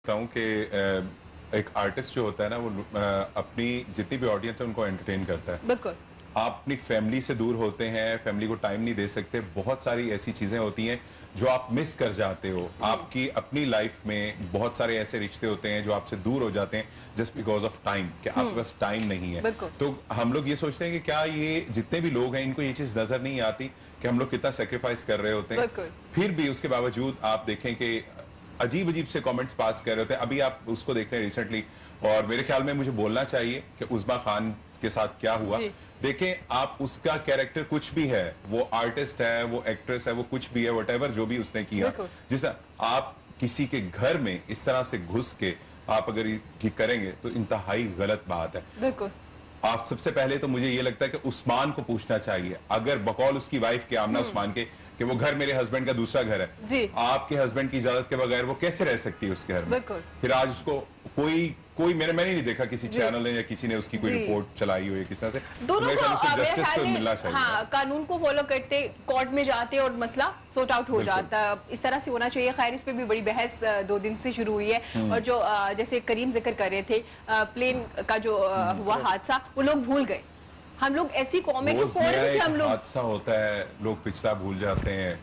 समझता हूँ कि एक आर्टिस्ट जो होता है ना वो अपनी जितनी भी ऑडियंस है उनको एंटरटेन करता है। बिल्कुल। आप अपनी फैमिली से दूर होते हैं, फैमिली को टाइम नहीं दे सकते, बहुत सारी ऐसी चीजें होती हैं जो आप मिस कर जाते हो। आपकी अपनी लाइफ में बहुत सारे ऐसे रिश्ते होते हैं जो आपसे दूर हो जाते हैं जस्ट बिकॉज ऑफ टाइम, कि आपके पास टाइम नहीं है। तो हम लोग ये सोचते हैं कि क्या ये जितने भी लोग हैं इनको ये चीज नजर नहीं आती कि हम लोग कितना सेक्रीफाइस कर रहे होते हैं। फिर भी उसके बावजूद आप देखें कि अजीब अजीब से कमेंट्स पास कर रहे होते हैं। अभी आप उसको देख रहे हैं रिसेंटली, और मेरे ख्याल में मुझे बोलना चाहिए कि उस्मा खान के साथ क्या हुआ। देखें, आप उसका कैरेक्टर कुछ भी है, वो आर्टिस्ट है, वो एक्ट्रेस है, वो कुछ भी है, व्हाटएवर जो भी उसने किया, जैसा आप किसी के घर में इस तरह से घुस के आप अगर ये करेंगे तो इंतहाई गलत बात है। बिल्कुल। आप सबसे पहले तो मुझे ये लगता है कि उस्मान को पूछना चाहिए, अगर बकौल उसकी वाइफ के आमना उस्मान के कि वो घर मेरे हस्बैंड का दूसरा घर है जी। आपके हस्बैंड की इजाजत के बगैर वो कैसे रह सकती है उसके घर में? फिर आज उसको कोई मैंने नहीं देखा किसी चैनल ने या किसी ने उसकी कोई रिपोर्ट चलाई हो या किसी से। दोनों को जस्टिस तो मिलना चाहिए। हाँ, कानून को फॉलो करते कोर्ट में जाते और मसला सॉर्ट आउट हो जाता, इस तरह से होना चाहिए। खैर, इस पे भी बड़ी बहस 2 दिन से शुरू हुई है। और जो जैसे करीम जिक्र कर रहे थे प्लेन का जो हुआ हादसा, वो लोग भूल गए। हम लोग ऐसी कौम है कि फौरन से हम लोग हादसा होता है, लोग पिछला भूल जाते हैं,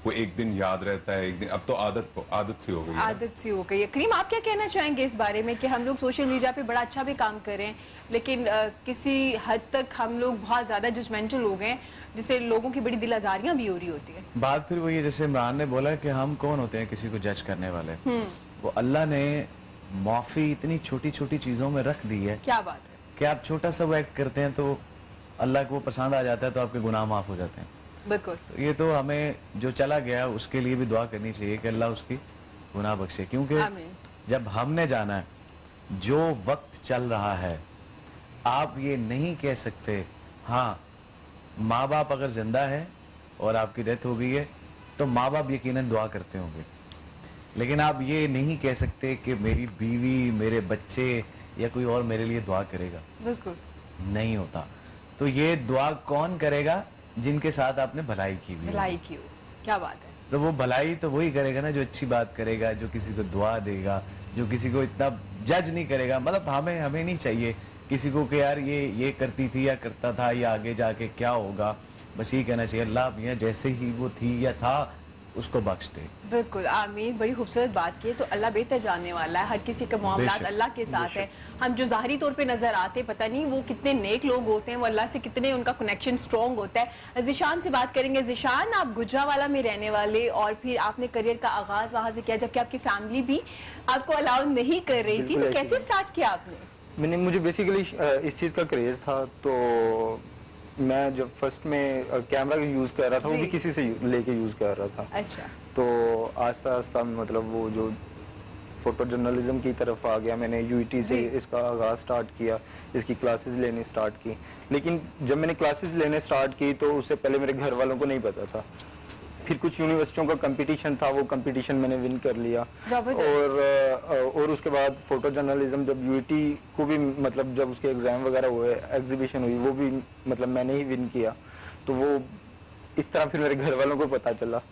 वो एक दिन याद रहता है, एक दिन, अब तो आदत सी हो गई है। आदत सी हो गई है। करीम, आप क्या कहना चाहेंगे इस बारे में कि हम लोग सोशल मीडिया पे बड़ा अच्छा भी काम कर रहे हैं, लेकिन किसी हद तक हम लोग बहुत ज्यादा जजमेंटल हो गए, जिससे लोगों की बड़ी दिल आजारियां भी हो रही होती है। बात फिर वही है, जैसे इमरान ने बोला कि हम कौन होते हैं किसी को जज करने वाले। वो अल्लाह ने माफी इतनी छोटी छोटी चीजों में रख दी है। क्या बात है कि आप छोटा सा वो एक्ट करते हैं तो अल्लाह को पसंद आ जाता है, तो आपके गुनाह माफ हो जाते हैं। बिल्कुल। तो ये तो हमें जो चला गया उसके लिए भी दुआ करनी चाहिए कि अल्लाह उसकी गुनाह बख्शे, क्योंकि जब हमने जाना है, जो वक्त चल रहा है, आप ये नहीं कह सकते। हाँ, माँ बाप अगर जिंदा है और आपकी डेथ हो गई है तो माँ बाप यकीनन दुआ करते होंगे, लेकिन आप ये नहीं कह सकते कि मेरी बीवी, मेरे बच्चे या कोई और मेरे लिए दुआ करेगा। बिल्कुल नहीं होता। तो ये दुआ कौन करेगा? जिनके साथ आपने भलाई की हुई। भलाई की हो। क्या बात है। तो वो भलाई तो वही करेगा ना जो अच्छी बात करेगा, जो किसी को दुआ देगा, जो किसी को इतना जज नहीं करेगा। मतलब हमें नहीं चाहिए किसी को कि यार ये करती थी या करता था या आगे जाके क्या होगा। बस ये कहना चाहिए अल्लाह मियां जैसे ही वो थी या था उसको बख्श दे। बिल्कुल, आमीन। बड़ी खूबसूरत बात की है। तो अल्लाह बेहतर जानने वाला है, हर किसी का मामला अल्लाह के साथ है। हम जो ज़ाहिरी तौर पे नजर आते, पता नहीं वो कितने नेक लोग होते हैं, वो अल्लाह से कितने उनका कनेक्शन स्ट्रॉन्ग होता है। जिशान से बात करेंगे। जिशान, आप गुजरावाला में रहने वाले और फिर आपने करियर का आगाज वहाँ से किया, जबकि आपकी फैमिली भी आपको अलाउ नहीं कर रही थी, तो कैसे स्टार्ट किया आपने? मुझे बेसिकली इस चीज़ का क्रेज था, तो मैं जब फर्स्ट में कैमरा यूज़ कर रहा था, वो भी किसी से लेके यूज़ कर रहा था। अच्छा। तो आस्ता आस्ता मतलब वो जो फोटो जर्नलिज्म की तरफ आ गया, मैंने यूईटी से इसका आगाज़ स्टार्ट किया, इसकी क्लासेस लेनी स्टार्ट की। लेकिन जब मैंने क्लासेस लेने स्टार्ट की तो उससे पहले मेरे घर वालों को नहीं पता था। फिर कुछ यूनिवर्सिटियों का कंपटीशन था, वो कंपटीशन मैंने विन कर लिया। और उसके बाद फोटो जर्नलिज्म जब यूईटी को भी मतलब जब उसके एग्जाम वगैरह हुए, एग्जीबिशन हुई, वो भी मतलब मैंने ही विन किया। तो वो इस तरह फिर मेरे घर वालों को पता चला,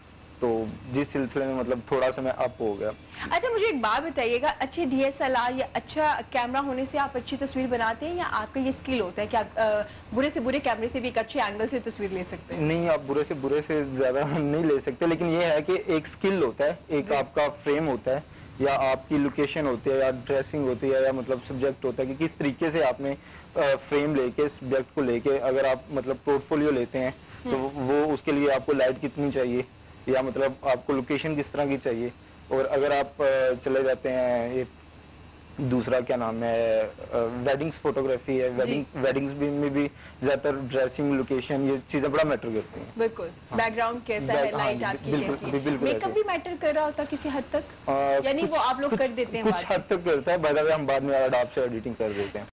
तो जिस सिलसिले में मतलब थोड़ा सा मैं अप हो गया। अच्छा, मुझे एक बात बताइएगा, अच्छे DSLR या अच्छा कैमरा होने से आप अच्छी तस्वीर बनाते हैं, या आपका ये स्किल होता है कि आप बुरे से बुरे कैमरे से भी एक अच्छे एंगल से तस्वीर ले सकते हैं? नहीं, आप बुरे से ज्यादा नहीं ले सकते, लेकिन ये है कि एक स्किल होता है, एक आपका फ्रेम होता है, या आपकी लोकेशन होती है, या ड्रेसिंग होती है, या मतलब सब्जेक्ट होता है कि किस तरीके से आपने फ्रेम लेके सब्जेक्ट को लेके अगर आप मतलब पोर्टफोलियो लेते हैं तो वो उसके लिए आपको लाइट कितनी चाहिए, या मतलब आपको लोकेशन किस तरह की चाहिए। और अगर आप चले जाते हैं, ये दूसरा क्या नाम है, वेडिंग्स फोटोग्राफी है, वेडिंग्स में भी ज्यादातर ड्रेसिंग, लोकेशन, ये चीजें बड़ा मैटर करती हैं। बिल्कुल, बैकग्राउंड कैसा है, लाइट आपकी कैसी है, मेकअप भी मैटर कर रहा होता किसी हद तक, यानी वो आप लोग कर देते हैं? कुछ हद तक करता है, बाद में हम बाद में आपसे एडिटिंग कर देते हैं।